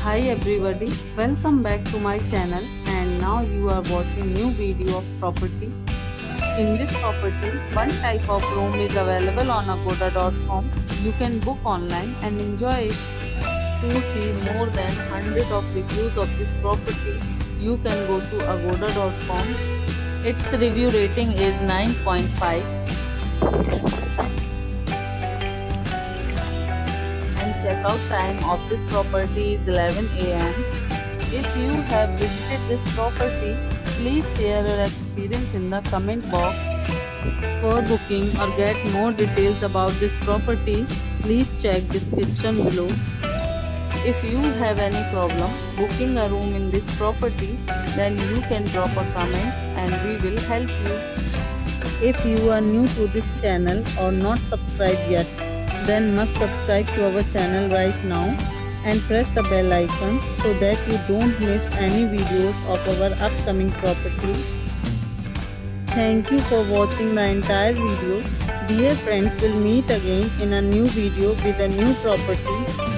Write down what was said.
Hi everybody, welcome back to my channel, and now you are watching new video of property. In this property, one type of room is available on agoda.com. You can book online and enjoy it. To see more than 100 of reviews of this property, you can go to agoda.com. Its review rating is 9.5. Checkout time of this property is 11 am. If you have visited this property, please share your experience in the comment box. For booking or get more details about this property, please check description below. If you have any problem booking a room in this property, then you can drop a comment and we will help you. If you are new to this channel or not subscribed yet, then must subscribe to our channel right now and press the bell icon so that you don't miss any videos of our upcoming properties. Thank you for watching the entire video. Dear friends, will meet again in a new video with a new property.